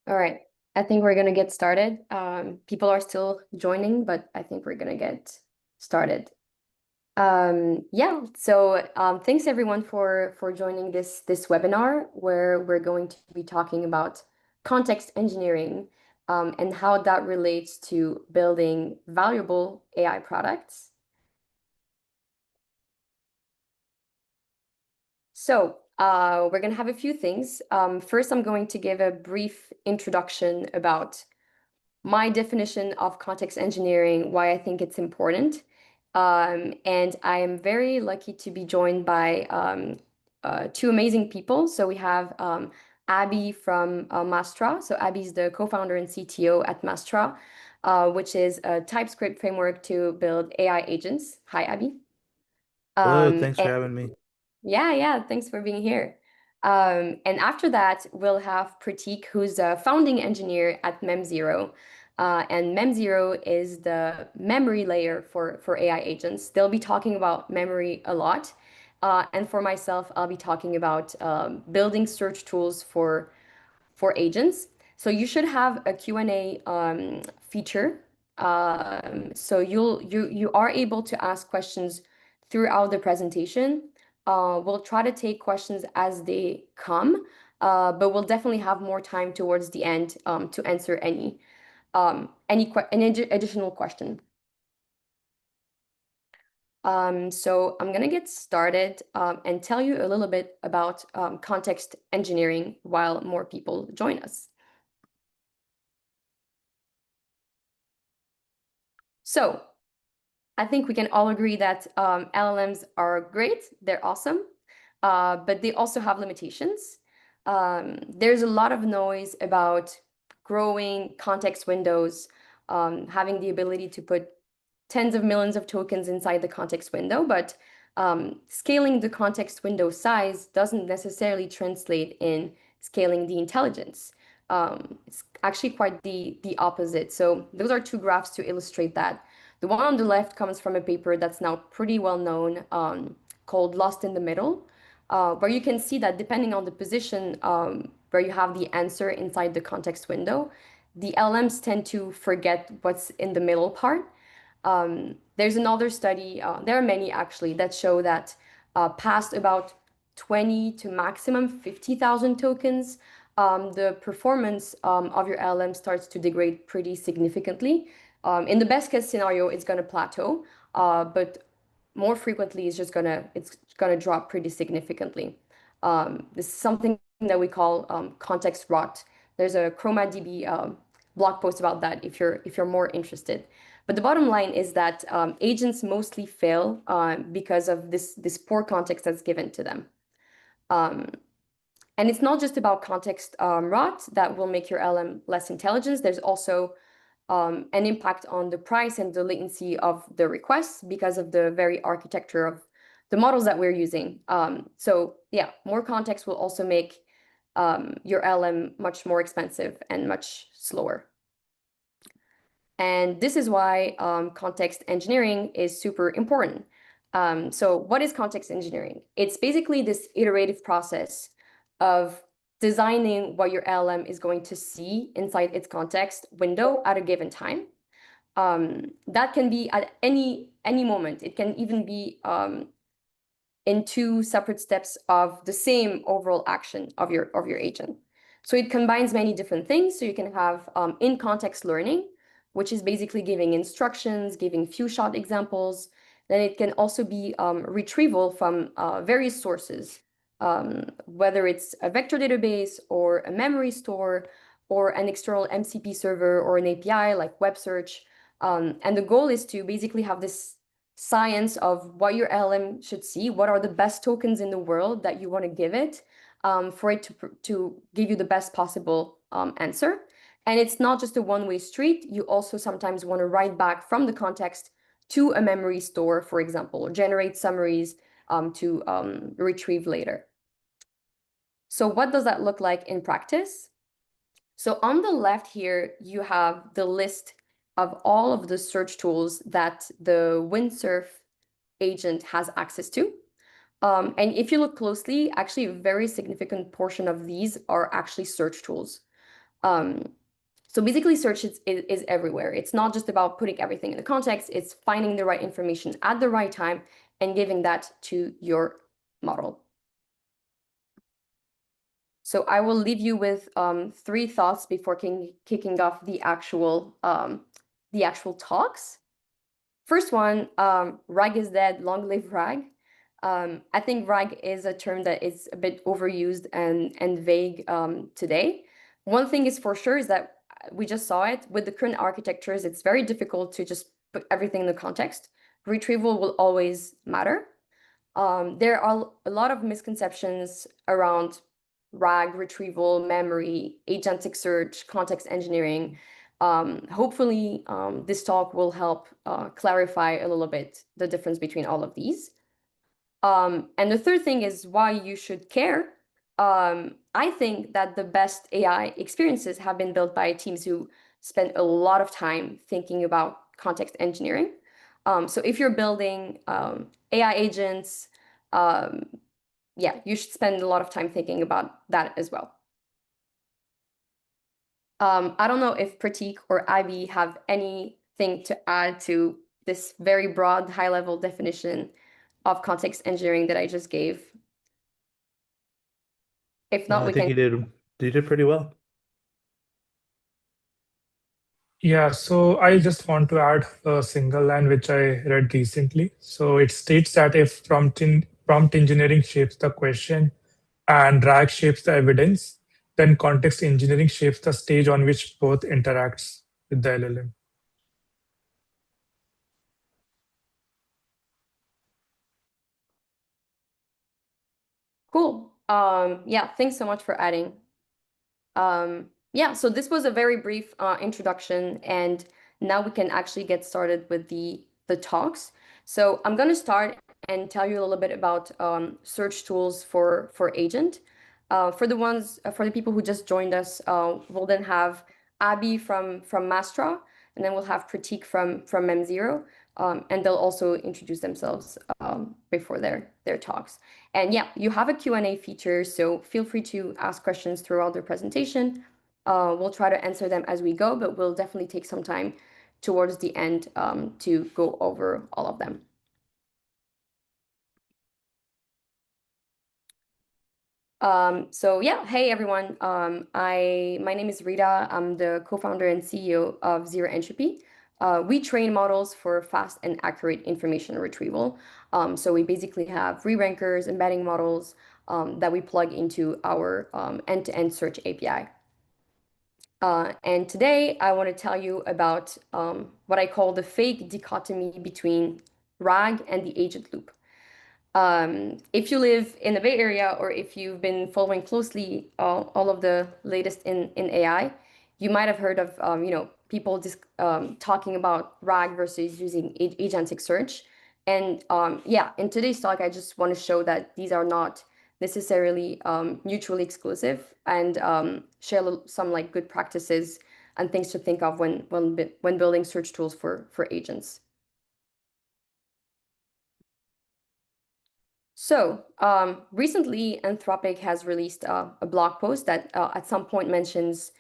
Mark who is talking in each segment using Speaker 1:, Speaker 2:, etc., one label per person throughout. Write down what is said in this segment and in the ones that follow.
Speaker 1: All right, I think we're gonna get started. People are still joining, but I think we're gonna get started. Yeah, so thanks everyone for joining this webinar where we're going to be talking about context engineering and how that relates to building valuable AI products. So we're going to have a few things. First, I'm going to give a brief introduction about my definition of context engineering, why I think it's important. And I am very lucky to be joined by two amazing people. So we have Abhi from Mastra. So Abhi is the co-founder and CTO at Mastra, which is a TypeScript framework to build AI agents. Hi, Abhi.
Speaker 2: Hello, thanks for
Speaker 1: And
Speaker 2: having me.
Speaker 1: yeah, thanks for being here. And after that, we'll have Prateek, who's a founding engineer at Mem0. And Mem0 is the memory layer for AI agents. They'll be talking about memory a lot. And for myself, I'll be talking about building search tools for agents. So you should have a Q&A feature. So you are able to ask questions throughout the presentation. We'll try to take questions as they come, but we'll definitely have more time towards the end to answer any additional question. So I'm gonna get started and tell you a little bit about context engineering while more people join us. So I think we can all agree that LLMs are great, they're awesome, but they also have limitations. There's a lot of noise about growing context windows, having the ability to put tens of millions of tokens inside the context window, but scaling the context window size doesn't necessarily translate in scaling the intelligence. It's actually quite the opposite. So those are two graphs to illustrate that. The one on the left comes from a paper that's now pretty well known called Lost in the Middle, where you can see that depending on the position where you have the answer inside the context window, the LMs tend to forget what's in the middle part. There's another study, there are many actually, that show that past about 20 to maximum 50,000 tokens, the performance of your LLM starts to degrade pretty significantly. In the best case scenario, it's going to plateau, but more frequently, it's gonna drop pretty significantly. This is something that we call context rot. There's a ChromaDB blog post about that if you're more interested. But the bottom line is that agents mostly fail because of this poor context that's given to them. And it's not just about context rot that will make your LM less intelligent. There's also an impact on the price and the latency of the requests because of the very architecture of the models that we're using. So yeah, more context will also make your LM much more expensive and much slower. And this is why context engineering is super important. So what is context engineering? It's basically this iterative process of designing what your LM is going to see inside its context window at a given time. That can be at any moment. It can even be in two separate steps of the same overall action of your agent. So it combines many different things. So you can have in-context learning, which is basically giving instructions, giving few-shot examples. Then it can also be retrieval from various sources, whether it's a vector database or a memory store or an external MCP server or an API like web search. And the goal is to basically have this science of what your LM should see, what are the best tokens in the world that you want to give it for it to give you the best possible answer. And it's not just a one-way street. You also sometimes want to write back from the context to a memory store, for example, or generate summaries to retrieve later. So what does that look like in practice? So on the left here, you have the list of all of the search tools that the Windsurf agent has access to. And if you look closely, actually a very significant portion of these are actually search tools. So basically, search is everywhere. It's not just about putting everything in the context, it's finding the right information at the right time and giving that to your model. So I will leave you with 3 thoughts before kicking off the actual talks. First one, RAG is dead, long live RAG. I think RAG is a term that is a bit overused and vague today. One thing is for sure is that we just saw it with the current architectures. It's very difficult to just put everything in the context. Retrieval will always matter. There are a lot of misconceptions around RAG, retrieval, memory, agentic search, context engineering. Hopefully, this talk will help clarify a little bit the difference between all of these. And the third thing is why you should care. I think that the best AI experiences have been built by teams who spend a lot of time thinking about context engineering. So if you're building AI agents, yeah, you should spend a lot of time thinking about that as well. I don't know if Prateek or Abhi have anything to add to this very broad, high-level definition of context engineering that I just gave. If not,
Speaker 2: I
Speaker 1: we
Speaker 2: think
Speaker 1: can.
Speaker 2: you did pretty well.
Speaker 3: Yeah, so I just want to add a single line which I read recently. So it states that if prompt engineering shapes the question and RAG shapes the evidence, then context engineering shapes the stage on which both interacts with the LLM.
Speaker 1: Cool. Yeah, thanks so much for adding. Yeah, so this was a very brief introduction, and now we can actually get started with the talks. So I'm going to start and tell you a little bit about search tools for agent. For the people who just joined us, we'll then have Abhi from Mastra, and then we'll have Prateek from Mem0, and they'll also introduce themselves before their talks. And yeah, you have a Q&A feature, so feel free to ask questions throughout the presentation. We'll try to answer them as we go, but we'll definitely take some time towards the end to go over all of them. So yeah, hey everyone. My name is Rita. I'm the co-founder and CEO of ZeroEntropy. We train models for fast and accurate information retrieval. So we basically have re-rankers, embedding models that we plug into our end-to-end search API. And today I want to tell you about what I call the fake dichotomy between RAG and the agent loop. If you live in the Bay Area or if you've been following closely all of the latest in AI, you might have heard of people just talking about RAG versus using agentic search. And yeah, in today's talk, I just want to show that these are not necessarily mutually exclusive, and share some like good practices and things to think of when building search tools for agents. So recently, Anthropic has released a blog post that at some point mentions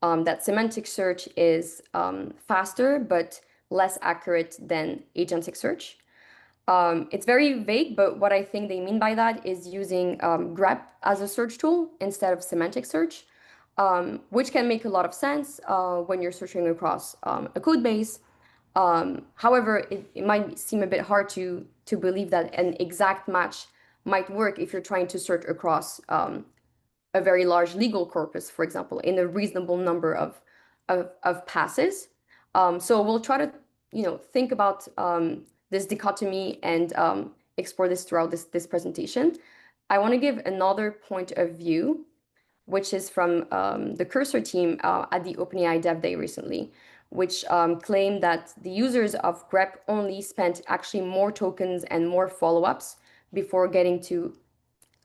Speaker 1: that semantic search is faster but less accurate than agentic search. It's very vague, but what I think they mean by that is using grep as a search tool instead of semantic search, which can make a lot of sense when you're searching across a code base. However, it might seem a bit hard to believe that an exact match might work if you're trying to search across a very large legal corpus, for example, in a reasonable number of passes. So we'll try to think about this dichotomy and explore this throughout this presentation. I want to give another point of view, which is from the Cursor team at the OpenAI Dev Day recently, which claimed that the users of grep only spent actually more tokens and more follow-ups before getting to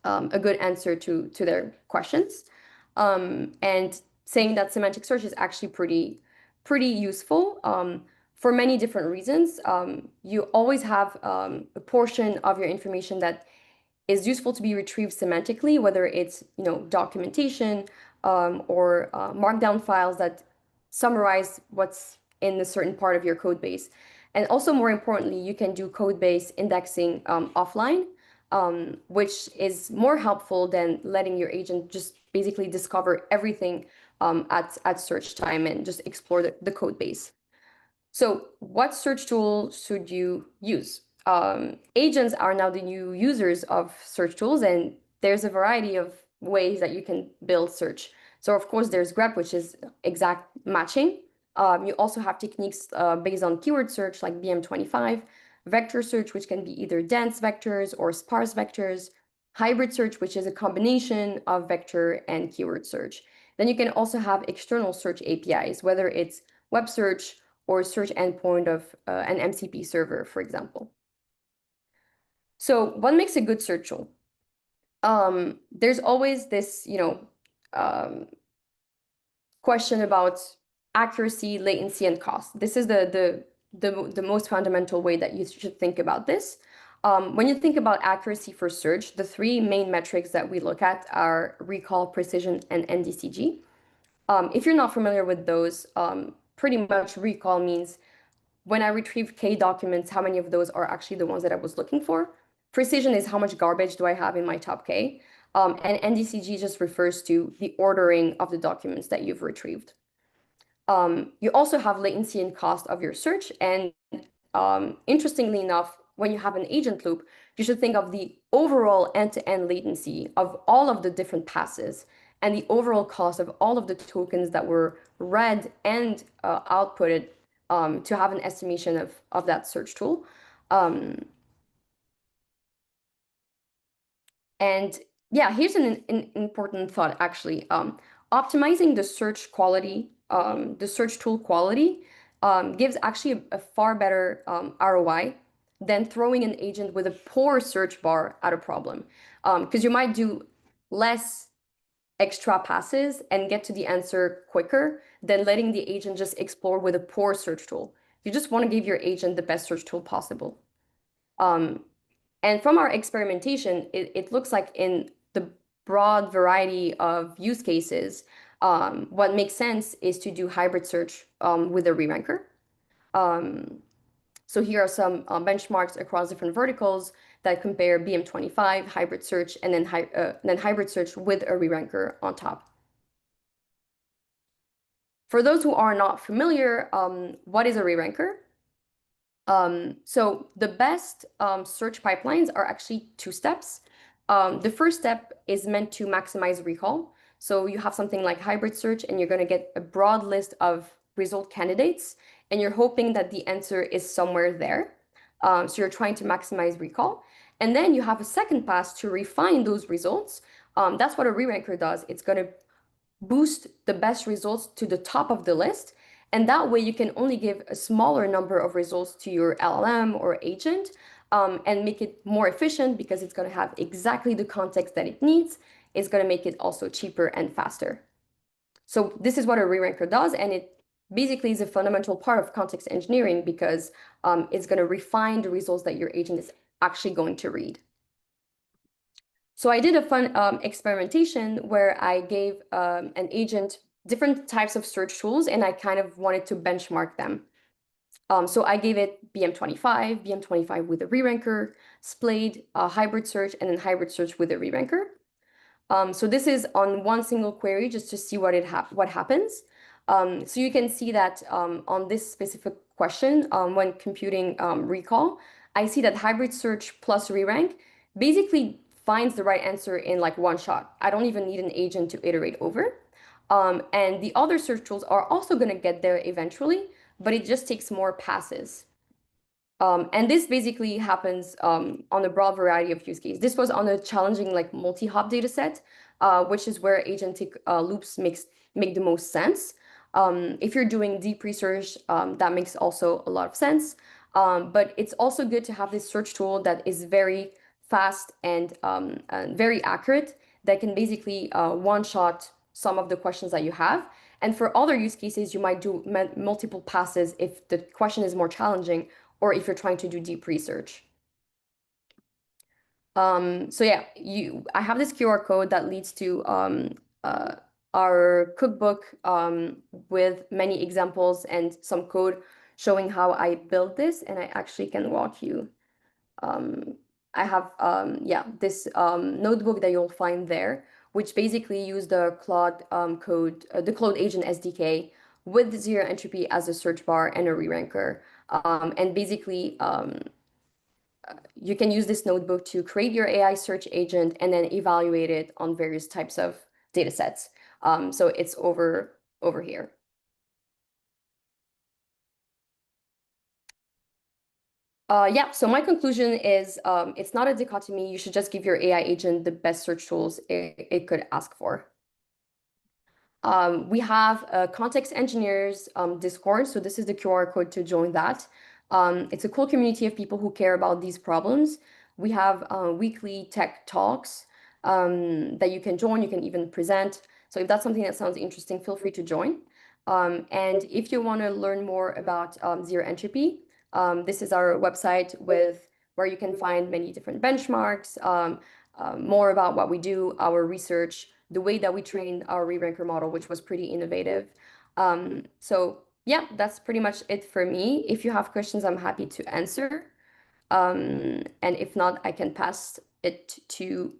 Speaker 1: a good answer to their questions, and saying that semantic search is actually pretty useful for many different reasons. You always have a portion of your information that is useful to be retrieved semantically, whether it's documentation, or markdown files that summarize what's in a certain part of your code base. And also, more importantly, you can do code base indexing offline, which is more helpful than letting your agent just basically discover everything at search time and just explore the code base. So what search tool should you use? Agents are now the new users of search tools, and there's a variety of ways that you can build search. So of course, there's grep, which is exact matching. You also have techniques based on keyword search like BM25, vector search, which can be either dense vectors or sparse vectors, hybrid search, which is a combination of vector and keyword search. Then you can also have external search APIs, whether it's web search or search endpoint of an MCP server, for example. So what makes a good search tool? There's always this, question about accuracy, latency, and cost. This is the most fundamental way that you should think about this. When you think about accuracy for search, the three main metrics that we look at are recall, precision, and NDCG. If you're not familiar with those, pretty much recall means when I retrieve K documents, how many of those are actually the ones that I was looking for? Precision is how much garbage do I have in my top K? And NDCG just refers to the ordering of the documents that you've retrieved. You also have latency and cost of your search. And interestingly enough, when you have an agent loop, you should think of the overall end-to-end latency of all of the different passes and the overall cost of all of the tokens that were read and outputted to have an estimation of that search tool. And yeah, here's an important thought, actually. Optimizing the search quality, the search tool quality, gives actually a far better ROI than throwing an agent with a poor search bar at a problem. Because you might do less extra passes and get to the answer quicker than letting the agent just explore with a poor search tool. You just want to give your agent the best search tool possible. And from our experimentation, it looks like in the broad variety of use cases, what makes sense is to do hybrid search with a re-ranker. So here are some benchmarks across different verticals that compare BM25, hybrid search, and then hybrid search with a re-ranker on top. For those who are not familiar, what is a re-ranker? So the best search pipelines are actually two steps. The first step is meant to maximize recall. So you have something like hybrid search, and you're going to get a broad list of result candidates, and you're hoping that the answer is somewhere there. So you're trying to maximize recall. And then you have a second pass to refine those results. That's what a re-ranker does. It's going to boost the best results to the top of the list. And that way you can only give a smaller number of results to your LLM or agent and make it more efficient because it's going to have exactly the context that it needs. It's going to make it also cheaper and faster. So this is what a re-ranker does. And it basically is a fundamental part of context engineering because it's going to refine the results that your agent is actually going to read. So I did a fun experimentation where I gave an agent different types of search tools, and I kind of wanted to benchmark them. So I gave it BM25 with a re-ranker, Splayed, hybrid search, and then hybrid search with a re-ranker. So this is on one single query just to see what happens. So you can see that on this specific question, when computing recall, I see that hybrid search plus re-rank basically finds the right answer in like one shot. I don't even need an agent to iterate over. And the other search tools are also going to get there eventually, but it just takes more passes. And this basically happens on a broad variety of use cases. This was on a challenging like multi-hop data set, which is where agentic loops make the most sense. If you're doing deep research, that makes also a lot of sense. But it's also good to have this search tool that is very fast and very accurate that can basically one-shot some of the questions that you have. And for other use cases, you might do multiple passes if the question is more challenging or if you're trying to do deep research. So yeah, I have this QR code that leads to our cookbook with many examples and some code showing how I built this, and I actually can walk you. I have yeah, this notebook that you'll find there, which basically use the Claude code, the Claude Agent SDK with ZeroEntropy as a search bar and a re-ranker. And basically, you can use this notebook to create your AI search agent and then evaluate it on various types of data sets. So it's over here. Yeah, so my conclusion is it's not a dichotomy. You should just give your AI agent the best search tools it could ask for. We have a context engineers Discord, so this is the QR code to join that. It's a cool community of people who care about these problems. We have weekly tech talks that you can join, you can even present. So if that's something that sounds interesting, feel free to join. And if you want to learn more about ZeroEntropy, this is our website with where you can find many different benchmarks, more about what we do, our research, the way that we trained our re-ranker model, which was pretty innovative. So yeah, that's pretty much it for me. If you have questions, I'm happy to answer. And if not, I can pass it to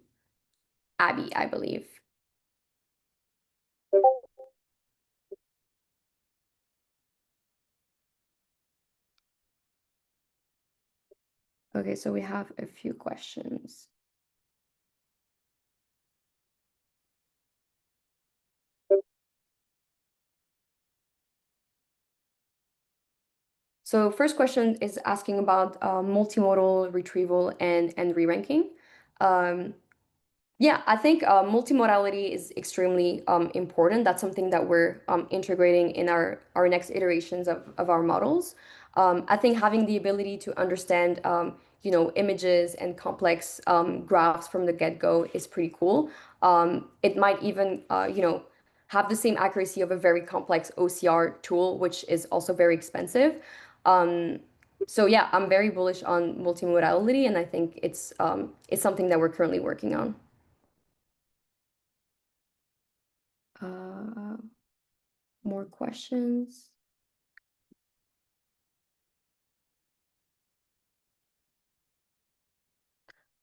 Speaker 1: Abby, I believe. Okay, so we have a few questions. So first question is asking about multimodal retrieval and re-ranking. Yeah, I think multimodality is extremely important. That's something that we're integrating in our next iterations of our models. I think having the ability to understand images and complex graphs from the get-go is pretty cool. It might even have the same accuracy of a very complex OCR tool, which is also very expensive. So yeah, I'm very bullish on multimodality, and I think it's something that we're currently working on. More questions?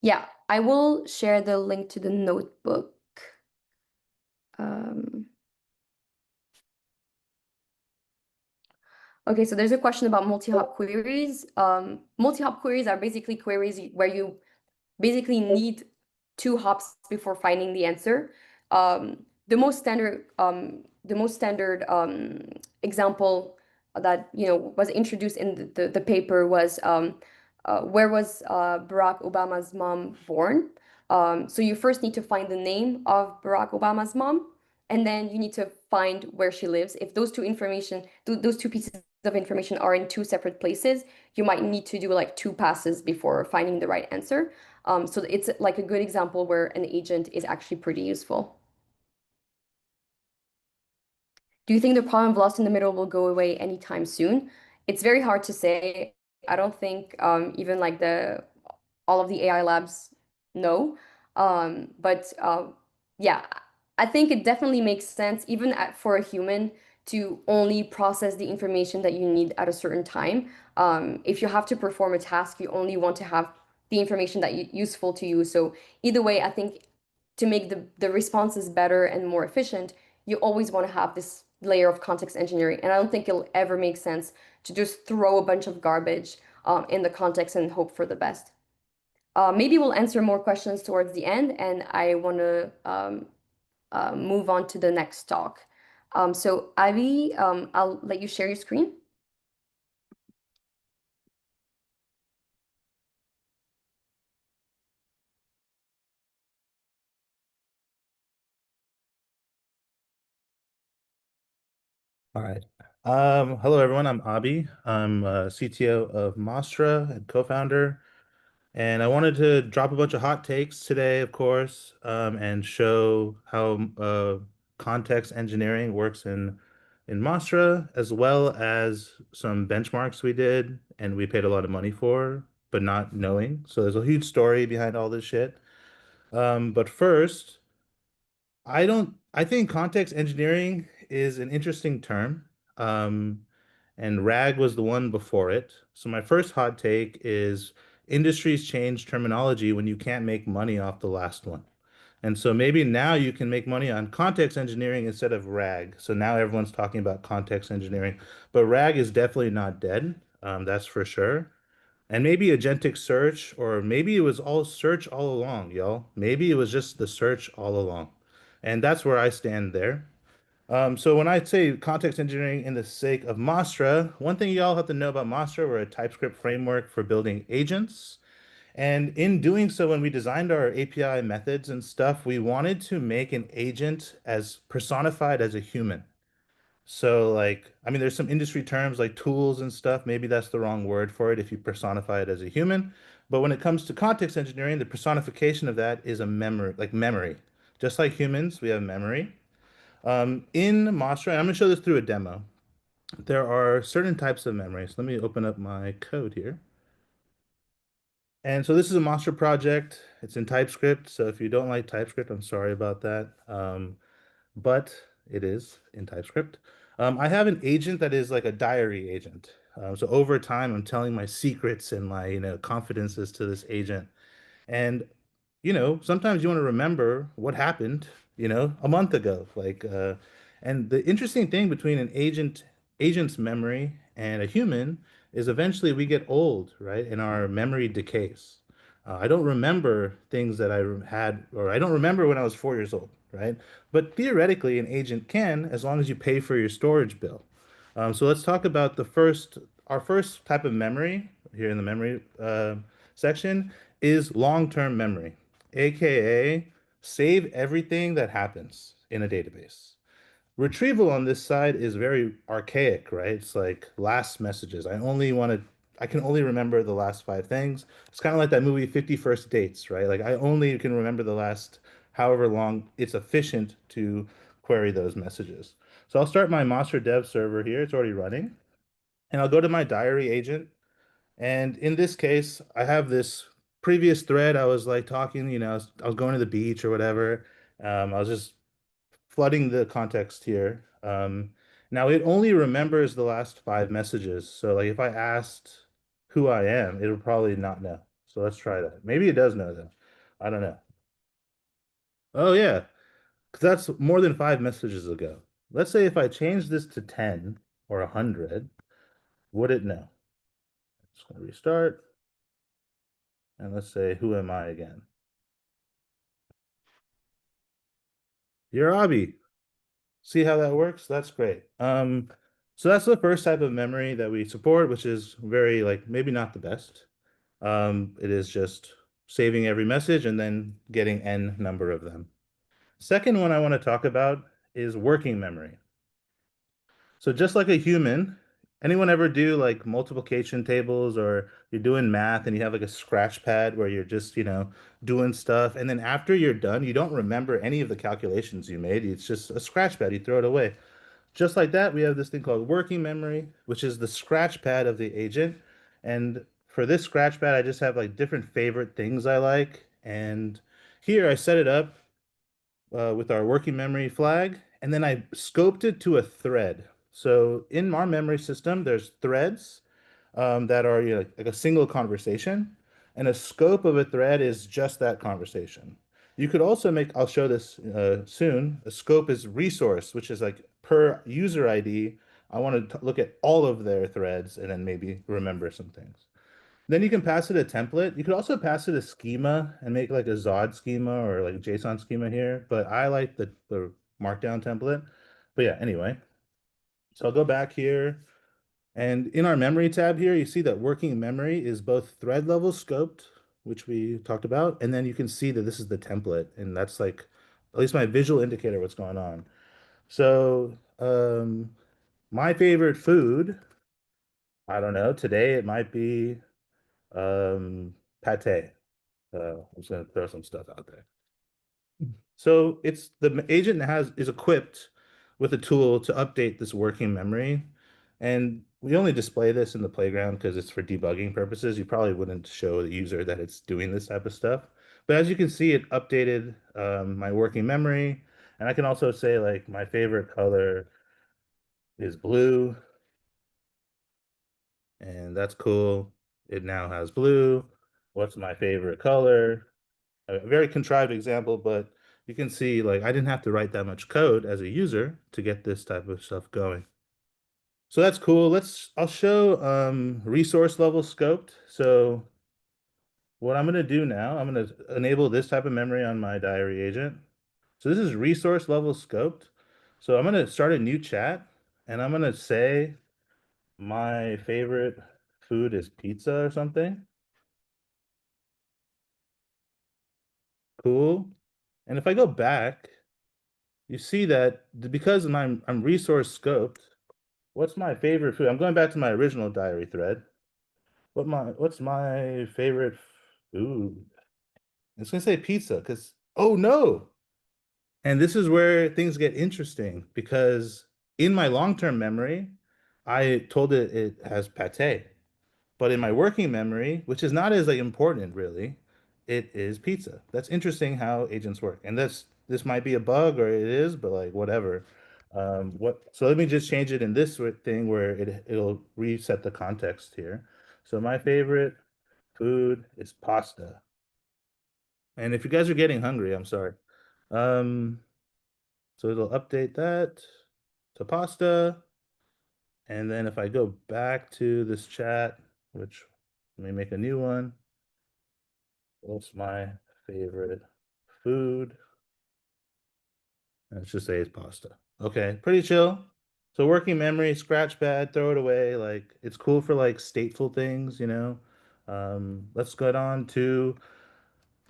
Speaker 1: Yeah, I will share the link to the notebook. Okay, so there's a question about multi-hop queries. Multi-hop queries are basically queries where you basically need 2 hops before finding the answer. The most standard example that was introduced in the paper was where was Barack Obama's mom born? So you first need to find the name of Barack Obama's mom, and then you need to find where she lives. If those those two pieces of information are in 2 separate places, you might need to do like 2 passes before finding the right answer. So it's like a good example where an agent is actually pretty useful. Do you think the problem of lost in the middle will go away anytime soon? It's very hard to say. I don't think even like all of the AI labs know. But yeah, I think it definitely makes sense, even for a human, to only process the information that you need at a certain time. If you have to perform a task, you only want to have the information that useful to you. So either way, I think to make the responses better and more efficient, you always want to have this layer of context engineering. And I don't think it'll ever make sense to just throw a bunch of garbage in the context and hope for the best. Maybe we'll answer more questions towards the end, and I want to move on to the next talk. So Abhi, I'll let you share your screen.
Speaker 2: All right. Hello everyone. I'm Abhi. I'm CTO of Mastra and co-founder. And I wanted to drop a bunch of hot takes today, of course, and show how context engineering works in Mastra, as well as some benchmarks we did and we paid a lot of money for, but not knowing. So there's a huge story behind all this shit. But first, I think context engineering is an interesting term. Um, and RAG was the one before it. So my first hot take is industries change terminology when you can't make money off the last one. And so maybe now you can make money on context engineering instead of RAG. So now everyone's talking about context engineering, but RAG is definitely not dead. That's for sure. And maybe agentic search, or maybe it was all search all along, y'all. Maybe it was just the search all along. And that's where I stand there. So when I say context engineering in the sake of Mastra, one thing y'all have to know about Mastra, we're a TypeScript framework for building agents. And in doing so, when we designed our API methods and stuff, we wanted to make an agent as personified as a human. So like, I mean, there's some industry terms like tools and stuff. Maybe that's the wrong word for it if you personify it as a human. But when it comes to context engineering, the personification of that is a memory, like memory. Just like humans, we have memory. In Mastra, and I'm going to show this through a demo. There are certain types of memories. Let me open up my code here. And so this is a Mastra project. It's in TypeScript. So if you don't like TypeScript, I'm sorry about that. But it is in TypeScript. I have an agent that is like a diary agent. So over time, I'm telling my secrets and my, confidences to this agent. And sometimes you want to remember what happened, a month ago. And the interesting thing between an agent's memory and a human is eventually we get old, right? And our memory decays. I don't remember things that had, or I don't remember when I was 4 years old, right? But theoretically, an agent can, as long as you pay for your storage bill. So let's talk about our first type of memory here in the memory section is long-term memory, aka save everything that happens in a database. Retrieval on this side is very archaic, right? It's like last messages. I can only remember the last five things. It's kind of like that movie 50 First Dates, right? Like I only can remember the last however long it's efficient to query those messages. So I'll start my Monster dev server here. It's already running. And I'll go to my diary agent. And in this case, I have this previous thread. I was like talking, I was going to the beach or whatever. I was just flooding the context here. Now it only remembers the last five messages. So like if I asked who I am, it would probably not know. So let's try that. Maybe it does know though. I don't know. Oh yeah, because that's more than five messages ago. Let's say if I change this to 10 or 100, would it know? Just gonna restart. And let's say, who am I again? You're Abhi. See how that works? That's great. So that's the first type of memory that we support, which is very like maybe not the best. It is just saving every message and then getting n number of them. Second one I want to talk about is working memory. So just like a human, anyone ever do like multiplication tables or you're doing math and you have like a scratch pad where you're just, doing stuff and then after you're done, you don't remember any of the calculations you made. It's just a scratch pad, you throw it away. Just like that, we have this thing called working memory, which is the scratch pad of the agent. And for this scratch pad, I just have like different favorite things I like. And here I set it up with our working memory flag, and then I scoped it to a thread. So in our memory system, there's threads that are like a single conversation, and a scope of a thread is just that conversation. You could also make, I'll show this soon, a scope is resource, which is like per user ID. I want to look at all of their threads and then maybe remember some things. Then you can pass it a template. You could also pass it a schema and make like a Zod schema or like a JSON schema here, but I like the markdown template. But yeah, anyway. So I'll go back here. And in our memory tab here, you see that working memory is both thread level scoped, which we talked about, and then you can see that this is the template, and that's like at least my visual indicator of what's going on. So my favorite food, I don't know, today it might be pate. I'm just gonna throw some stuff out there. So it's the agent is equipped with a tool to update this working memory. And we only display this in the playground because it's for debugging purposes. You probably wouldn't show the user that it's doing this type of stuff. But as you can see, it updated my working memory. And I can also say like my favorite color is blue, and that's cool. It now has blue. What's my favorite color? A very contrived example, but you can see like I didn't have to write that much code as a user to get this type of stuff going. So that's cool. I'll show resource level scoped. So what I'm gonna do now, I'm gonna enable this type of memory on my diary agent. So this is resource level scoped. So I'm gonna start a new chat and I'm gonna say my favorite food is pizza or something. Cool. And if I go back, you see that because I'm resource scoped, what's my favorite food? I'm going back to my original diary thread. What's my favorite food? It's gonna say pizza because oh no. And this is where things get interesting because in my long-term memory, I told it it has pate. But in my working memory, which is not as like important really, it is pizza. That's interesting how agents work. And this might be a bug or it is, but like whatever. So let me just change it in this thing where it'll reset the context here. So my favorite food is pasta. And if you guys are getting hungry, I'm sorry. Um, so it'll update that to pasta. And then if I go back to this chat, which let me make a new one. What's my favorite food? Let's just say it's pasta. Okay, pretty chill. So working memory, scratch pad, throw it away. Like it's cool for like stateful things, you know. Let's get on to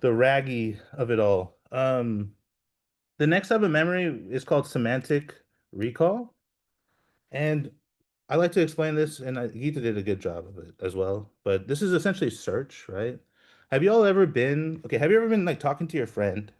Speaker 2: the raggy of it all. The next type of memory is called semantic recall. And I like to explain this, and Geeta did a good job of it as well. But this is essentially search, right? Have you ever been like talking to your friend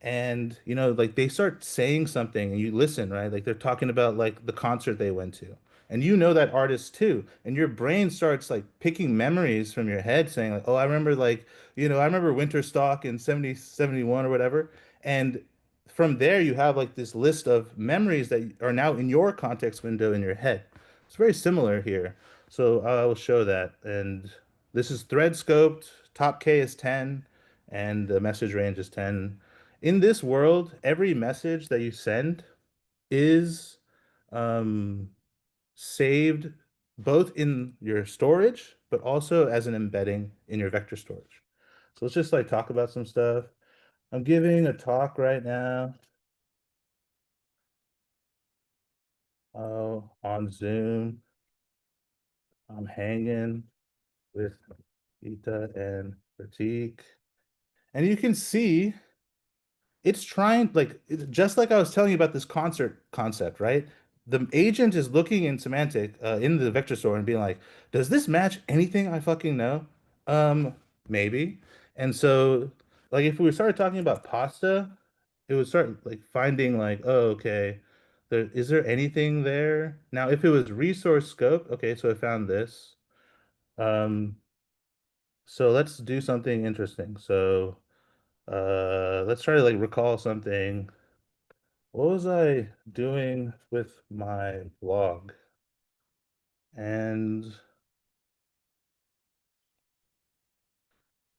Speaker 2: and you know like they start saying something and you listen, right? Like they're talking about like the concert they went to and you know that artist too, and your brain starts like picking memories from your head saying like, oh, I remember like, you know, I remember Winterstock in 70 71 or whatever. And from there you have like this list of memories that are now in your context window in your head. It's very similar here. So I will show that. And this is thread scoped. Top K is 10 and the message range is 10. In this world, every message that you send is um, saved both in your storage, but also as an embedding in your vector storage. So let's just like talk about some stuff. I'm giving a talk right now on Zoom. I'm hanging with Ita and Prateek. And you can see it's trying just like I was telling you about this concert concept, right? The agent is looking in semantic in the vector store and being like, does this match anything I fucking know? Maybe. And so like if we started talking about pasta, it would start like finding like, oh, okay, is there anything there? Now, if it was resource scope, okay, so I found this. Um, so let's do something interesting. So let's try to like recall something. What was I doing with my blog? And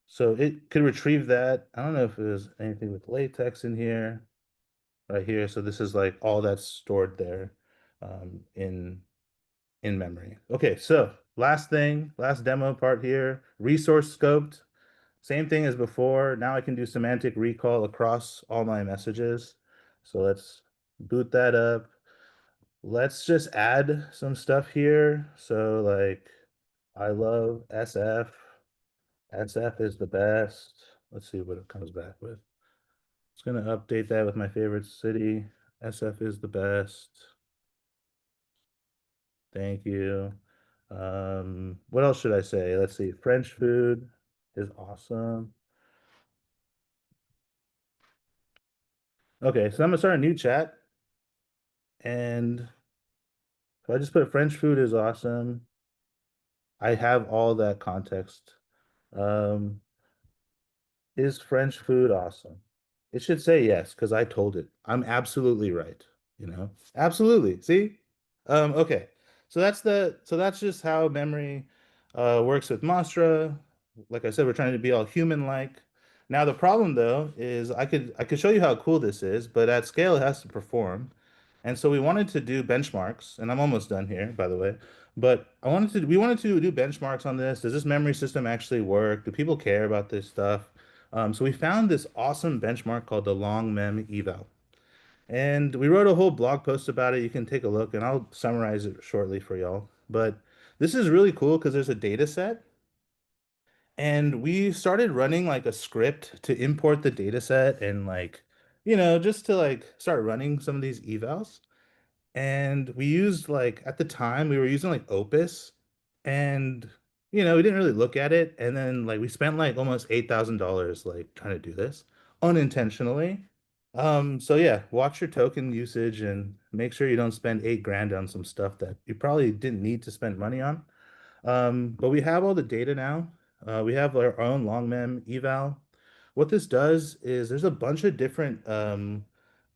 Speaker 2: so it could retrieve that. I don't know if there's anything with latex in here, right here. So this is like all that's stored there in memory. Okay, so last thing, last demo part here, resource scoped. Same thing as before. Now I can do semantic recall across all my messages. So let's boot that up. Let's just add some stuff here. So like, I love SF. SF is the best. Let's see what it comes back with. It's gonna update that with my favorite city. SF is the best. Thank you. What else should I say? Let's see. French food is awesome. Okay, so I'm gonna start a new chat. And if I just put French food is awesome, I have all that context. Um, is French food awesome? It should say yes, because I told it. I'm absolutely right. Absolutely. See? Okay. So that's just how memory works with Mastra. Like I said, we're trying to be all human-like. Now the problem though is I could show you how cool this is, but at scale it has to perform. And so we wanted to do benchmarks, and I'm almost done here, by the way. But we wanted to do benchmarks on this. Does this memory system actually work? Do people care about this stuff? So we found this awesome benchmark called the long mem eval. And we wrote a whole blog post about it. You can take a look, and I'll summarize it shortly for y'all. But this is really cool because there's a data set, and we started running like a script to import the data set and just to start running some of these evals. And we used at the time we were using Opus, and we didn't really look at it. And then we spent almost $8,000 trying to do this unintentionally. So yeah, watch your token usage and make sure you don't spend 8 grand on some stuff that you probably didn't need to spend money on. But we have all the data now. We have our own long mem eval. What this does is there's a bunch of different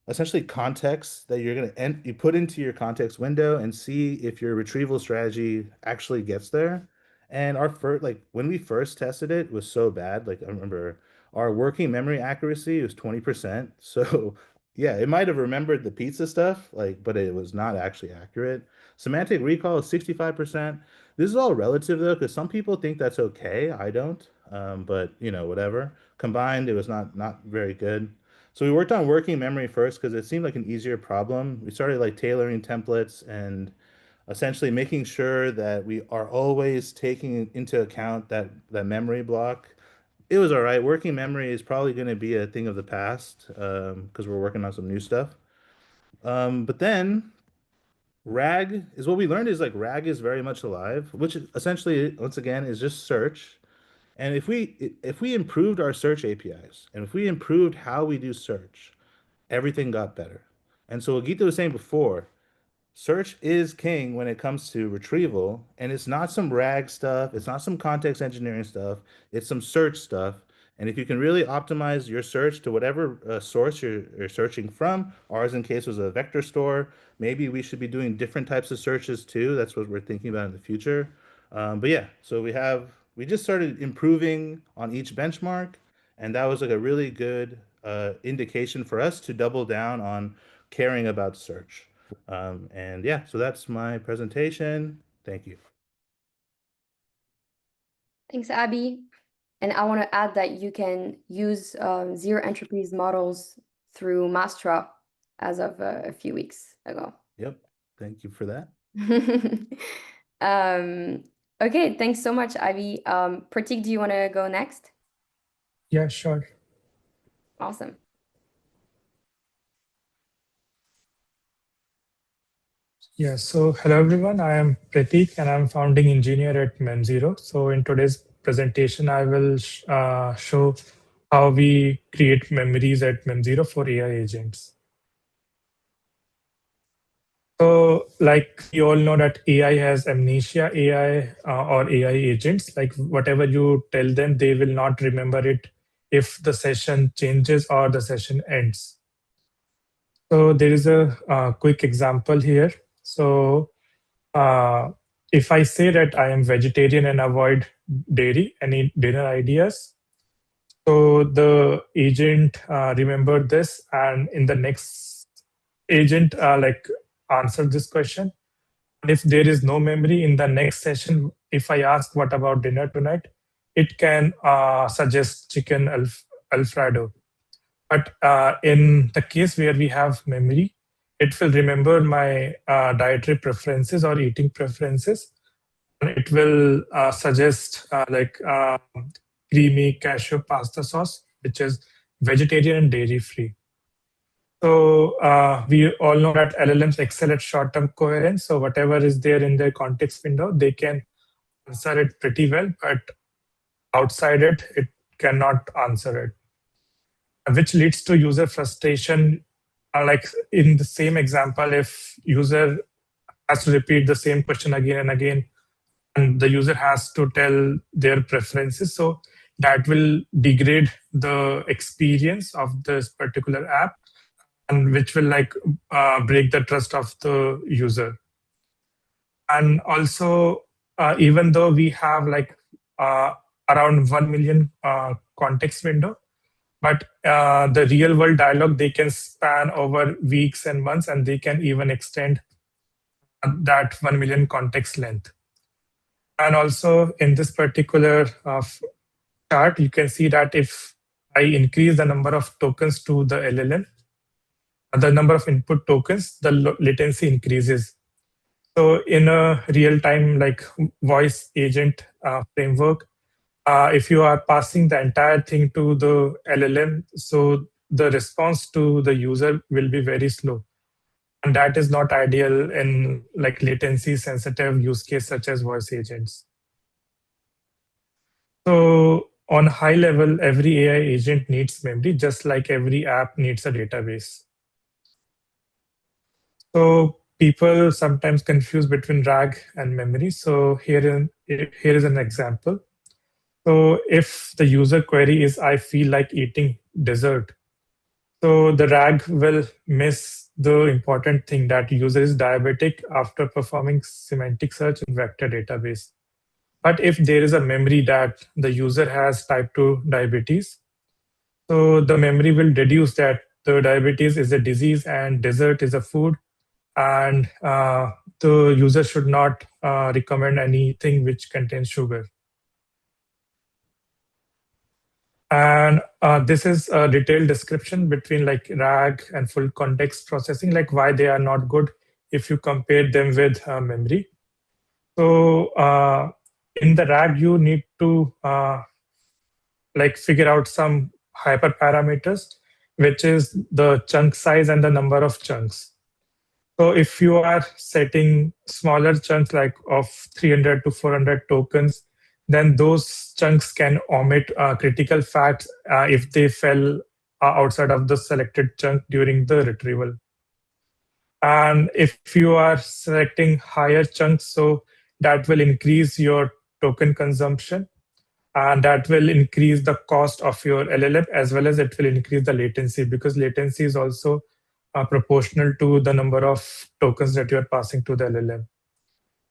Speaker 2: essentially context that you're going to you put into your context window and see if your retrieval strategy actually gets there. And our first, when we first tested it, was so bad. I remember our working memory accuracy was 20%. So yeah, it might have remembered the pizza stuff, but it was not actually accurate. Semantic recall is 65%. This is all relative though, because some people think that's okay. I don't. But whatever. Combined, it was not very good. So we worked on working memory first because it seemed like an easier problem. We started tailoring templates and essentially making sure that we are always taking into account that memory block. It was all right. Working memory is probably going to be a thing of the past because we're working on some new stuff. But then RAG is what we learned is RAG is very much alive, which essentially, once again, is just search. And if we improved our search APIs and if we improved how we do search, everything got better. And so what Geeta was saying before, search is king when it comes to retrieval, and it's not some RAG stuff, it's not some context engineering stuff, it's some search stuff. And if you can really optimize your search to whatever source you're searching from, ours in case was a vector store, maybe we should be doing different types of searches too. That's what we're thinking about in the future. But yeah, so we just started improving on each benchmark, and that was a really good indication for us to double down on caring about search. And yeah, so that's my presentation. Thank you.
Speaker 1: Thanks, Abhi. And I want to add that you can use ZeroEntropy's models through Mastra as of a few weeks ago.
Speaker 2: Yep. Thank you for that.
Speaker 1: Okay, thanks so much, Abhi. Prateek, do you want to go next?
Speaker 3: Yeah, sure.
Speaker 1: Awesome.
Speaker 3: Yeah, so hello everyone, I am Prateek and I'm founding engineer at Mem0. So in today's presentation, I will show how we create memories at Mem0 for AI agents. So like you all know that AI has amnesia AI or AI agents, like whatever you tell them, they will not remember it if the session changes or the session ends. So there is a quick example here. So if I say that I am vegetarian and avoid dairy, any dinner ideas? So the agent remembered this, and in the next agent answer this question. And if there is no memory in the next session, if I ask what about dinner tonight, it can suggest chicken Alfredo. But in the case where we have memory, it will remember my dietary preferences or eating preferences. And it will suggest creamy cashew pasta sauce, which is vegetarian and dairy free. So we all know that LLMs excel at short-term coherence. So whatever is there in their context window, they can answer it pretty well, but outside it, it cannot answer it, which leads to user frustration. Like in the same example, if user has to repeat the same question again and again, and the user has to tell their preferences. So that will degrade the experience of this particular app, and which will break the trust of the user. And also, even though we have uh, around 1 million context window, but the real world dialogue, they can span over weeks and months, and they can even extend that 1 million context length. And also in this particular chart, you can see that if I increase the number of tokens to the LLM, the number of input tokens, the latency increases. So in a real-time voice agent framework, if you are passing the entire thing to the LLM, so the response to the user will be very slow. And that is not ideal in latency sensitive use case such as voice agents. So on high level, every AI agent needs memory, just like every app needs a database. So people sometimes confuse between RAG and memory. So here is an example. So if the user query is, I feel like eating dessert, so the RAG will miss the important thing that user is diabetic after performing semantic search in vector database. But if there is a memory that the user has type 2 diabetes, so the memory will deduce that the diabetes is a disease and dessert is a food, and the user should not recommend anything which contains sugar. And this is a detailed description between RAG and full context processing, why they are not good if you compare them with memory. So in the RAG, you need to figure out some hyperparameters, which is the chunk size and the number of chunks. So if you are setting smaller chunks of 300 to 400 tokens, then those chunks can omit critical facts if they fell outside of the selected chunk during the retrieval. And if you are selecting higher chunks, so that will increase your token consumption, and that will increase the cost of your LLM, as well as it will increase the latency, because latency is also proportional to the number of tokens that you are passing to the LLM.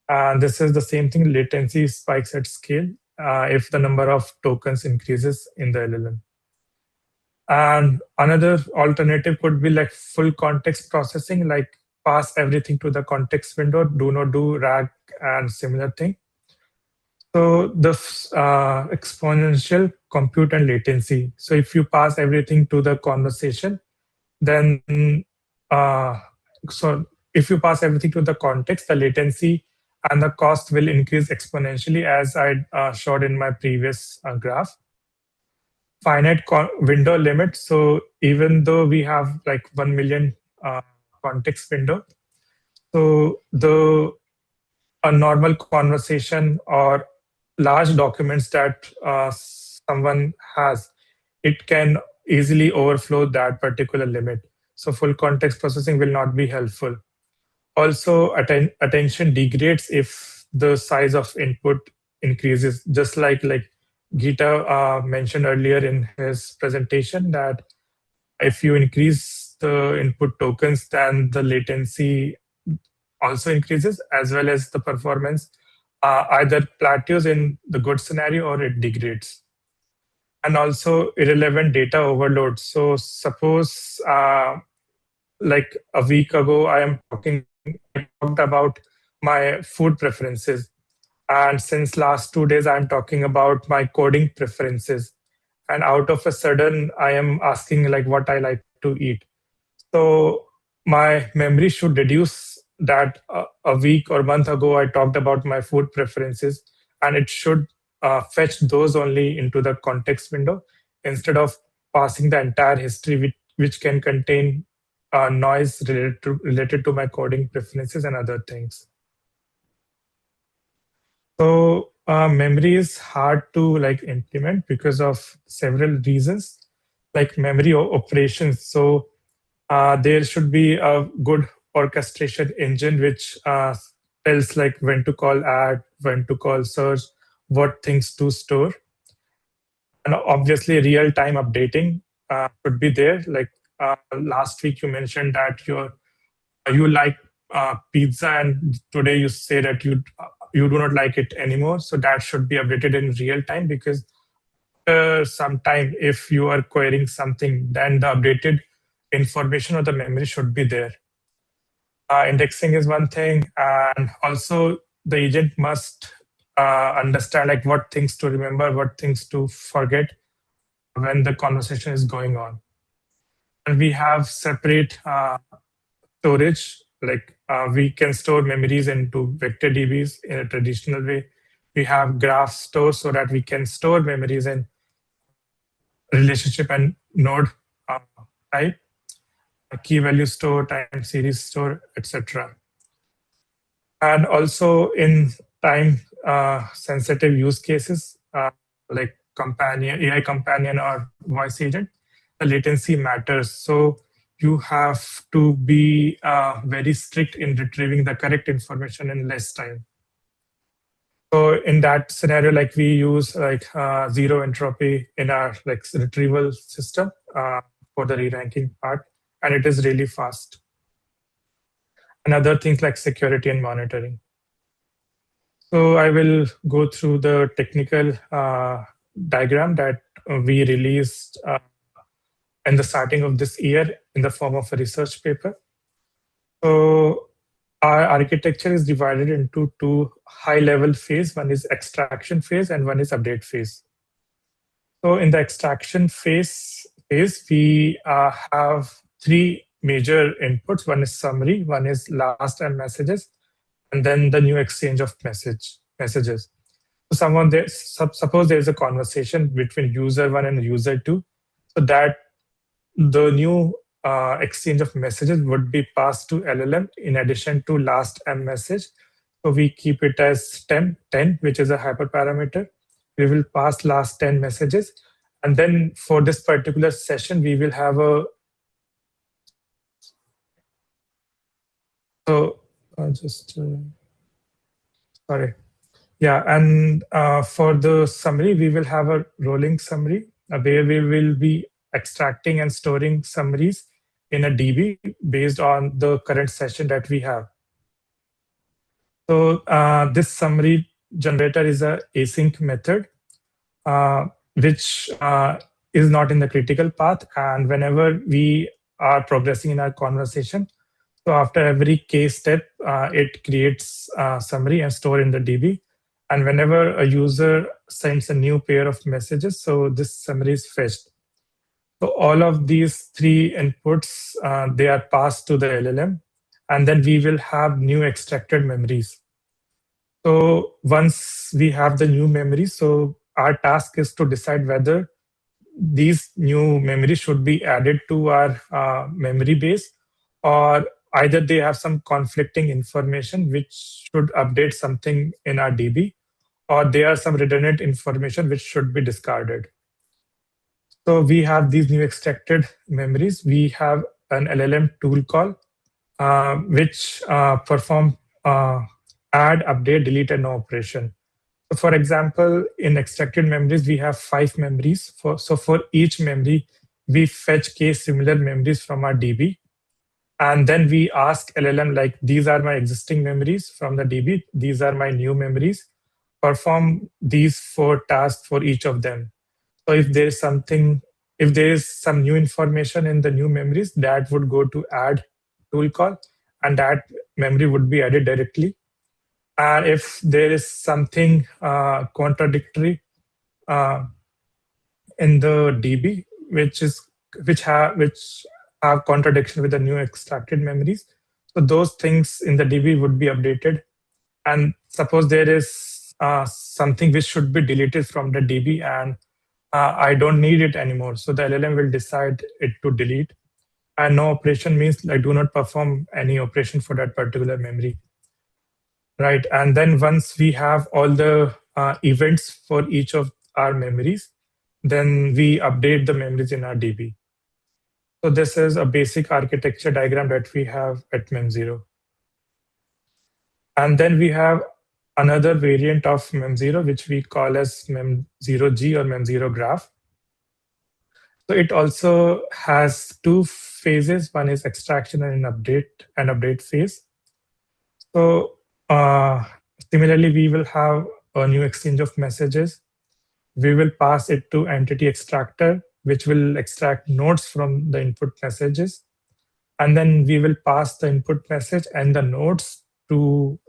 Speaker 3: And this is the same thing, latency spikes at scale if the number of tokens increases in the LLM. And another alternative could be full context processing, pass everything to the context window, do not do RAG and similar thing. So the exponential compute and latency. So if you pass everything to the conversation, then so if you pass everything to the context, the latency and the cost will increase exponentially, as I showed in my previous graph. Finite window limit. So even though we have 1 million context window, so a normal conversation or large documents that someone has, it can easily overflow that particular limit. So full context processing will not be helpful. Also, attention degrades if the size of input increases, just like Ghita mentioned earlier in his presentation, that if you increase the input tokens, then the latency also increases, as well as the performance either plateaus in the good scenario or it degrades. And also irrelevant data overload. So suppose like a week ago, I talked about my food preferences. And since last 2 days, I'm talking about my coding preferences. And out of a sudden, I am asking what I like to eat. So my memory should reduce that a week or month ago, I talked about my food preferences, and it should fetch those only into the context window instead of passing the entire history, which can contain noise related to my coding preferences and other things. So memory is hard to implement because of several reasons, like memory operations. So there should be a good orchestration engine which tells when to call add, when to call search, what things to store. And obviously, real-time updating should be there. Like last week, you mentioned that you like pizza, and today you say that you do not like it anymore. So that should be updated in real time, because some time, if you are querying something, then the updated information or the memory should be there. Indexing is one thing, and also the agent must understand like what things to remember, what things to forget when the conversation is going on. And we have separate storage, like we can store memories into vector DBs in a traditional way. We have graph store so that we can store memories in relationship and node type, a key value store, time series store, etc. And also in time sensitive use cases like AI companion or voice agent, the latency matters. So you have to be very strict in retrieving the correct information in less time. So in that scenario, like we use like ZeroEntropy in our like retrieval system for the re-ranking part, and it is really fast. And other things like security and monitoring. So I will go through the technical diagram that we released in the starting of this year in the form of a research paper. So our architecture is divided into two high-level phase. One is extraction phase and one is update phase. So in the extraction phase we have three major inputs. One is summary, one is last and messages, and then the new exchange of messages. So suppose there is a conversation between user 1 and user 2, so that the new exchange of messages would be passed to LLM in addition to last M message. So we keep it as 10, which is a hyperparameter. We will pass last 10 messages. And then for this particular session, we will have a... So sorry. Yeah, and for the summary, we will have a rolling summary where we will be extracting and storing summaries in a DB based on the current session that we have. So this summary generator is a async method, which is not in the critical path. And whenever we are progressing in our conversation, so after every case step, it creates a summary and store in the DB. And whenever a user sends a new pair of messages, so this summary is fetched. So all of these three inputs, they are passed to the LLM, and then we will have new extracted memories. So once we have the new memories, so our task is to decide whether these new memories should be added to our memory base, or either they have some conflicting information which should update something in our DB, or there are some redundant information which should be discarded. So we have these new extracted memories. We have an LLM tool call, which perform add, update, delete, and no operation. So for example, in extracted memories, we have 5 memories. So for each memory, we fetch case similar memories from our DB. And then we ask LLM, like, these are my existing memories from the DB. These are my new memories. Perform these 4 tasks for each of them. So if there is some new information in the new memories, that would go to add tool call, and that memory would be added directly. And if there is something contradictory in the DB, which have contradiction with the new extracted memories, so those things in the DB would be updated. And suppose there is something which should be deleted from the DB, and I don't need it anymore, so the LLM will decide it to delete. And no operation means I do not perform any operation for that particular memory. Right, and then once we have all the events for each of our memories, then we update the memories in our DB. So this is a basic architecture diagram that we have at Mem0. And then we have another variant of Mem0, which we call as Mem0G or Mem0 graph. So it also has two phases. One is extraction and update phase. So similarly, we will have a new exchange of messages. We will pass it to entity extractor, which will extract nodes from the input messages. And then we will pass the input message and the nodes to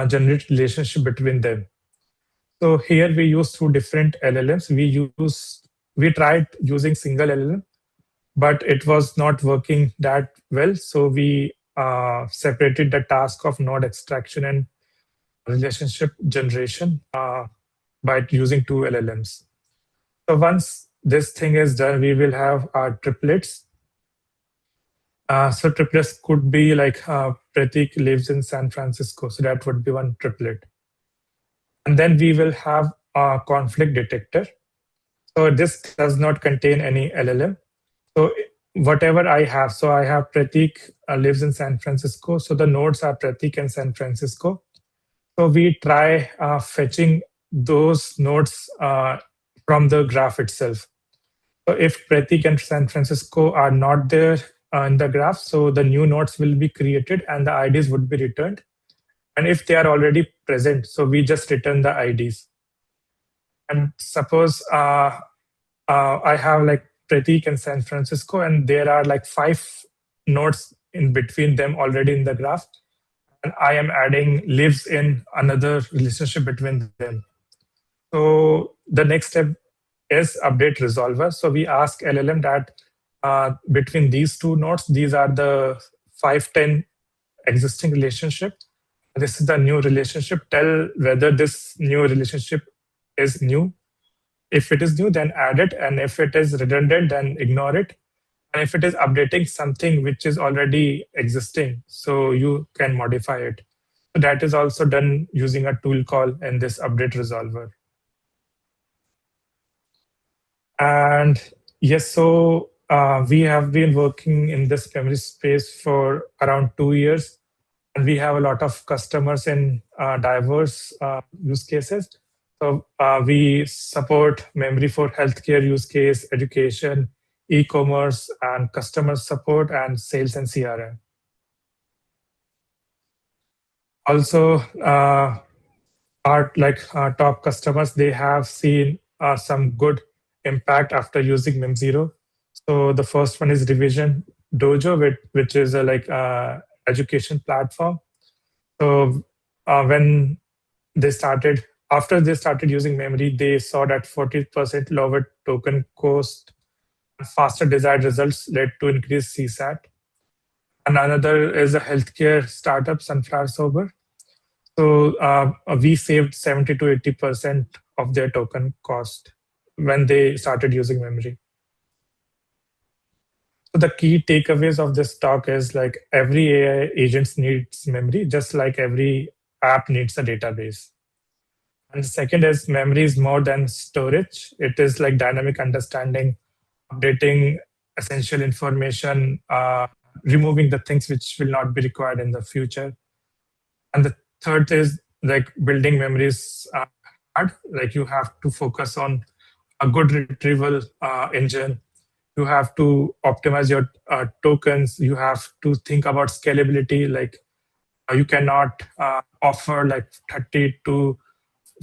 Speaker 3: generate relationship between them. So here we use two different LLMs. We tried using single LLM, but it was not working that well. So we separated the task of node extraction and relationship generation by using two LLMs. So once this thing is done, we will have our triplets. So triplets could be like Prateek lives in San Francisco, so that would be one triplet. And then we will have a conflict detector. So this does not contain any LLM. So whatever I have, so I have Prateek lives in San Francisco. So the nodes are Prateek and San Francisco. So we try fetching those nodes from the graph itself. So if Prateek and San Francisco are not there in the graph, so the new nodes will be created and the IDs would be returned. And if they are already present, so we just return the IDs. And suppose I have like Prateek and San Francisco, and there are like 5 nodes in between them already in the graph. And I am adding lives in another relationship between them. So the next step is update resolver. So we ask LLM that between these two nodes, these are the 510 existing relationship. This is the new relationship. Tell whether this new relationship is new. If it is new, then add it. And if it is redundant, then ignore it. And if it is updating something which is already existing, so you can modify it. So that is also done using a tool call in this update resolver. And yes, so we have been working in this memory space for around 2 years, and we have a lot of customers in diverse use cases. So we support memory for healthcare use case, education, e-commerce, and customer support, and sales and CRM. Also, our top customers, they have seen some good impact after using Mem0. So the first one is Revision Dojo, which is a education platform. So when they started, after they started using memory, they saw that 40% lower token cost and faster desired results led to increased CSAT. And another is a healthcare startup, Sunflower Sober. So we saved 70 to 80% of their token cost when they started using memory. So the key takeaways of this talk is like every AI agent needs memory, just like every app needs a database. And the second is memory is more than storage. It is like dynamic understanding, updating essential information, removing the things which will not be required in the future. And the third is like building memories hard. Like you have to focus on a good retrieval engine. You have to optimize your tokens. You have to think about scalability. Like you cannot offer like 30 to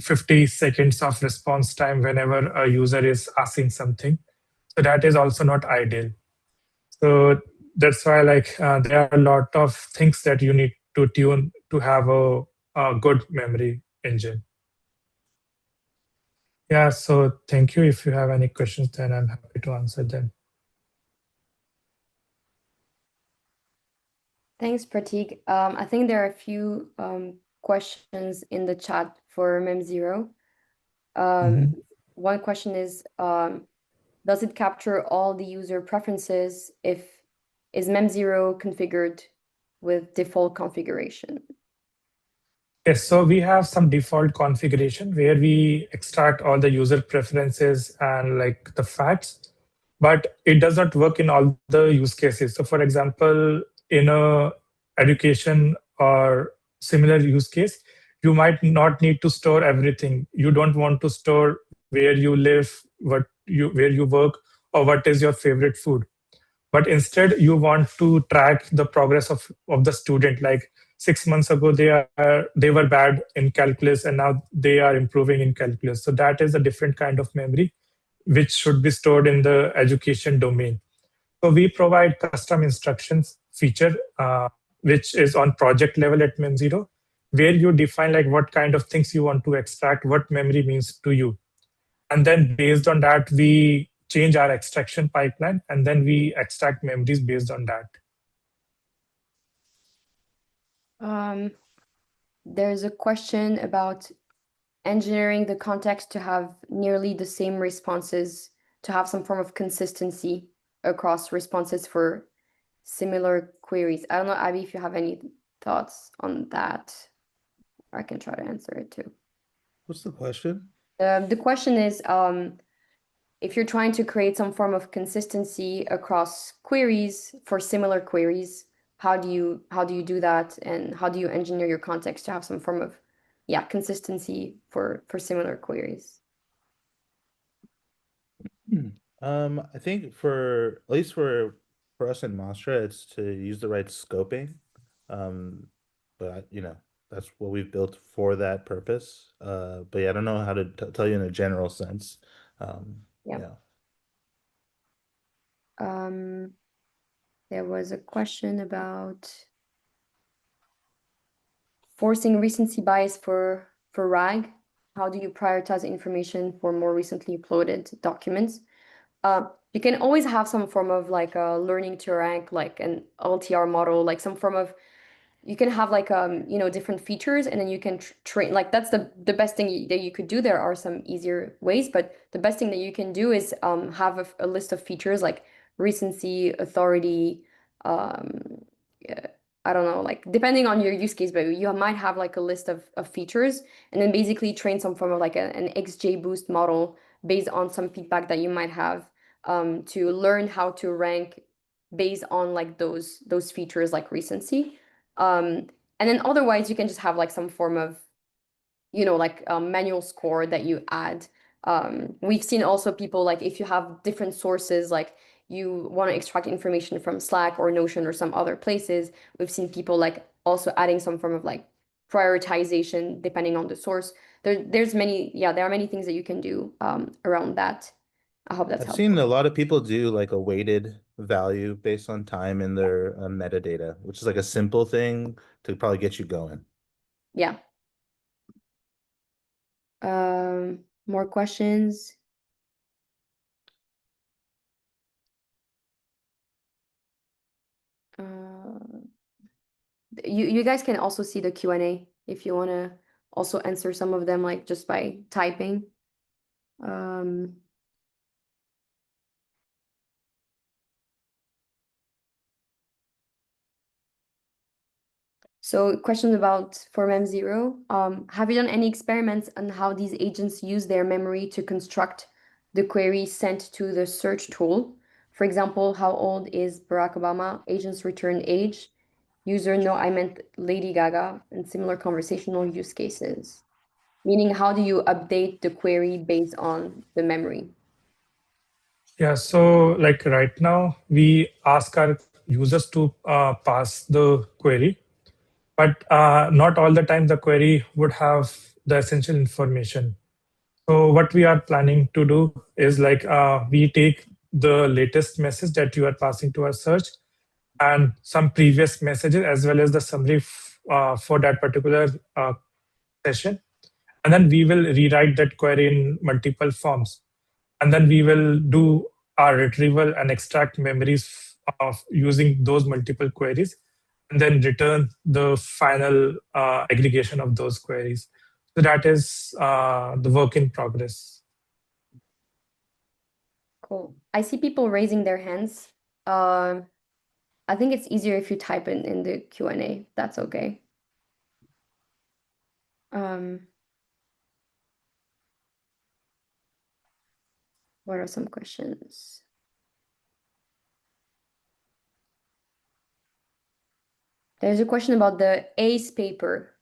Speaker 3: 50 seconds of response time whenever a user is asking something. So that is also not ideal. So that's why there are a lot of things that you need to tune to have a good memory engine. Yeah, so thank you. If you have any questions, then I'm happy to answer them.
Speaker 1: Thanks, Prateek. I think there are a few questions in the chat for Mem0. One question is, does it capture all the user preferences is Mem0 configured with default configuration?
Speaker 3: Yes, so we have some default configuration where we extract all the user preferences and like the facts, but it does not work in all the use cases. So for example, in a education or similar use case, you might not need to store everything. You don't want to store where you live, where you work, or what is your favorite food. But instead, you want to track the progress of the student. Like 6 months ago, they were bad in calculus, and now they are improving in calculus. So that is a different kind of memory, which should be stored in the education domain. So we provide custom instructions feature, which is on project level at Mem0, where you define like what kind of things you want to extract, what memory means to you. And then based on that, we change our extraction pipeline, and then we extract memories based on that.
Speaker 1: There's a question about engineering the context to have nearly the same responses, to have some form of consistency across responses for similar queries. I don't know, Abhi, if you have any thoughts on that. I can try to answer it too.
Speaker 2: What's the question?
Speaker 1: The question is, if you're trying to create some form of consistency across queries for similar queries, how do you do that, and how do you engineer your context to have some form of consistency for similar queries?
Speaker 2: I think for at least for us in Mastra, it's to use the right scoping. But that's what we've built for that purpose. But yeah, I don't know how to tell you in a general sense. Yeah.
Speaker 1: There was a question about forcing recency bias for RAG. How do you prioritize information for more recently uploaded documents? You can always have some form of like a learning to rank, like an LTR model, like some form of, you can have like different features, and then you can train, like that's the best thing that you could do. There are some easier ways, but the best thing that you can do is have a list of features like recency, authority, yeah, I don't know, like depending on your use case, but you might have like a list of features, and then basically train some form of like an XGBoost model based on some feedback that you might have, to learn how to rank based on like those features like recency. And then otherwise you can just have like some form of, like a manual score that you add. We've seen also people, like if you have different sources, like you want to extract information from Slack or Notion or some other places, we've seen people like also adding some form of like prioritization depending on the source. There are many things that you can do around that. I hope that's
Speaker 2: I've
Speaker 1: helpful.
Speaker 2: seen a lot of people do like a weighted value based on time in their metadata, which is like a simple thing to probably get you going.
Speaker 1: Yeah. More questions? You guys can also see the Q&A if you want to also answer some of them, like just by typing. So questions about for Mem0. Have you done any experiments on how these agents use their memory to construct the query sent to the search tool? For example, how old is Barack Obama? Agents return age. User, no, I meant Lady Gaga, and similar conversational use cases. Meaning, how do you update the query based on the memory?
Speaker 3: Yeah, so like right now, we ask our users to pass the query, but not all the time the query would have the essential information. So what we are planning to do is like we take the latest message that you are passing to our search and some previous messages as well as the summary for that particular session. And then we will rewrite that query in multiple forms. And then we will do our retrieval and extract memories of using those multiple queries, and then return the final aggregation of those queries. So that is the work in progress.
Speaker 1: Cool. I see people raising their hands. I think it's easier if you type in the Q&A. That's okay. What are some questions? There's a question about the ACE paper,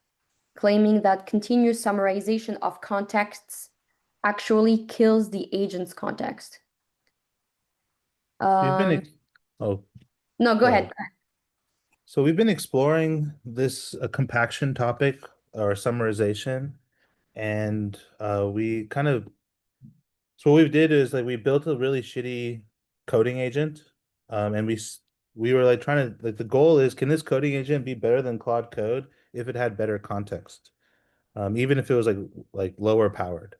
Speaker 1: claiming that continuous summarization of contexts actually kills the agent's context.
Speaker 2: We've been
Speaker 1: Um,
Speaker 2: oh,
Speaker 1: no, go
Speaker 2: go
Speaker 1: ahead.
Speaker 2: ahead. So we've been exploring this compaction topic or summarization, and we kind of so what we did is like we built a really shitty coding agent, and we were like trying to like the goal is can this coding agent be better than Claude Code if it had better context, even if it was like lower powered.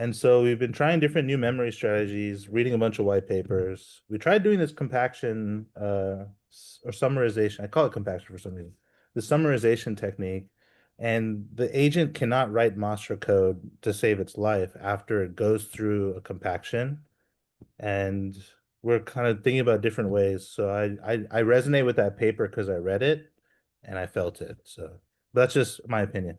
Speaker 2: And so we've been trying different new memory strategies, reading a bunch of white papers. We tried doing this compaction or summarization. I call it compaction for some reason. The summarization technique, and the agent cannot write Mastra code to save its life after it goes through a compaction. And we're kind of thinking about different ways. So I resonate with that paper because I read it and I felt it. So that's just my opinion.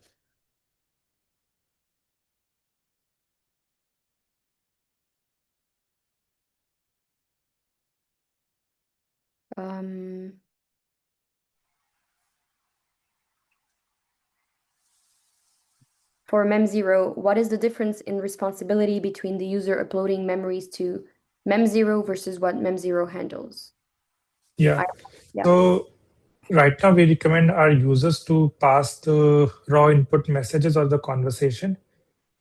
Speaker 1: Um, for Mem0, what is the difference in responsibility between the user uploading memories to Mem0 versus what Mem0 handles?
Speaker 3: Yeah.
Speaker 1: Yeah.
Speaker 3: So right now we recommend our users to pass the raw input messages or the conversation.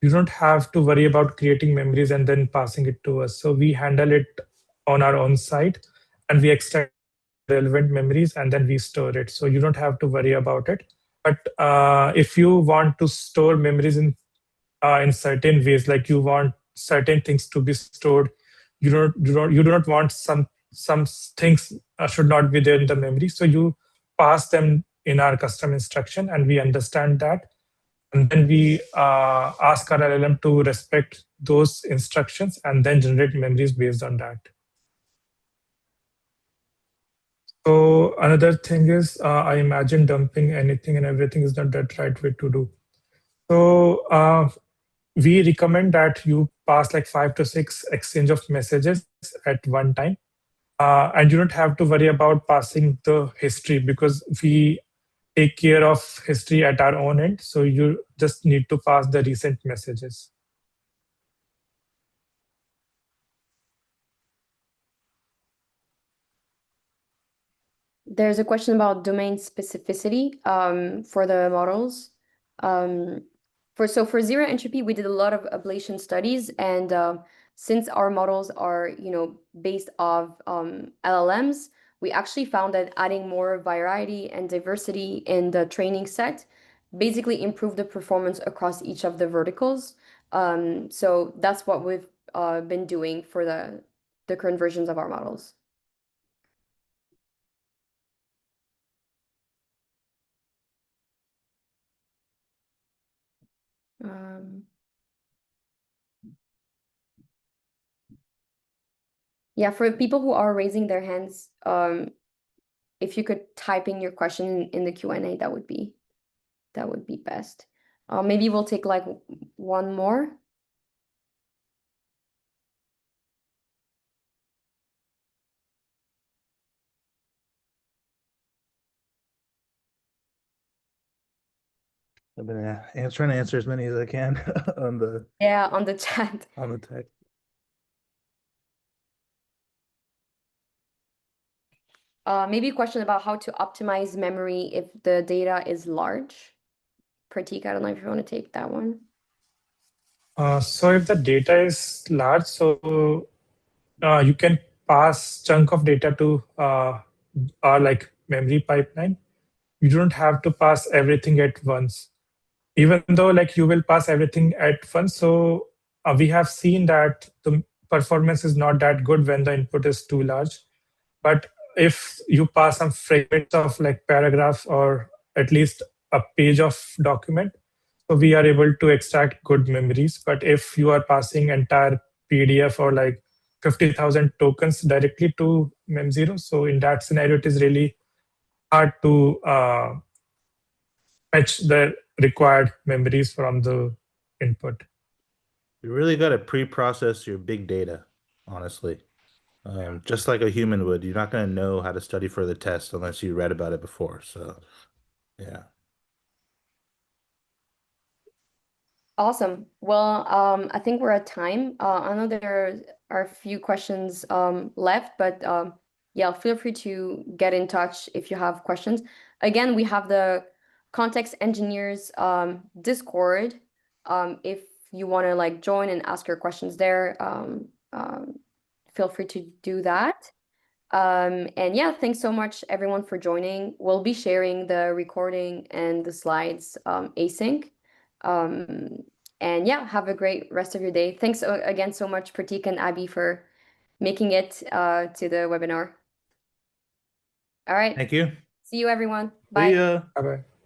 Speaker 3: You don't have to worry about creating memories and then passing it to us. So we handle it on our own site and we extract relevant memories and then we store it. So you don't have to worry about it. But if you want to store memories in certain ways, like you want certain things to be stored, you do not want some things should not be there in the memory. So you pass them in our custom instruction, and we understand that, and then we ask our LLM to respect those instructions and then generate memories based on that. So another thing is, I imagine dumping anything and everything is not that right way to do. So we recommend that you pass like 5 to 6 exchange of messages at one time. And you don't have to worry about passing the history because we take care of history at our own end. So you just need to pass the recent messages.
Speaker 1: There's a question about domain specificity for the models. For ZeroEntropy, we did a lot of ablation studies, and since our models are based off LLMs, we actually found that adding more variety and diversity in the training set basically improved the performance across each of the verticals. So that's what we've been doing for the current versions of our models. Yeah, for people who are raising their hands, if you could type in your question in the Q&A, that would be best. Maybe we'll take like one more.
Speaker 2: I've been trying to answer as many as I can on the
Speaker 1: On the chat.
Speaker 2: on the text.
Speaker 1: Maybe a question about how to optimize memory if the data is large. Prateek, I don't know if you want to take that one.
Speaker 3: So if the data is large, so you can pass chunk of data to our like memory pipeline. You don't have to pass everything at once, even though like you will pass everything at once. So we have seen that the performance is not that good when the input is too large. But if you pass some fragments of like paragraph or at least a page of document, so we are able to extract good memories. But if you are passing entire PDF or like 50,000 tokens directly to Mem0, so in that scenario, it is really hard to fetch the required memories from the input.
Speaker 2: You really got to pre-process your big data, honestly. Just like a human would. You're not going to know how to study for the test unless you read about it before. So, yeah.
Speaker 1: Awesome. Well, I think we're at time. I know there are are a few questions left, but yeah, feel free to get in touch if you have questions. Again, we have the Context Engineers Discord. If you want to like join and ask your questions there, feel free to do that. And yeah, thanks so much everyone for joining. We'll be sharing the recording and the slides async. And yeah, have a great rest of your day. Thanks again so much, Prateek and Abhi, for making it to the webinar. All right.
Speaker 2: Thank you.
Speaker 1: See you, everyone.
Speaker 2: See
Speaker 1: Bye.
Speaker 2: ya.
Speaker 3: Bye bye.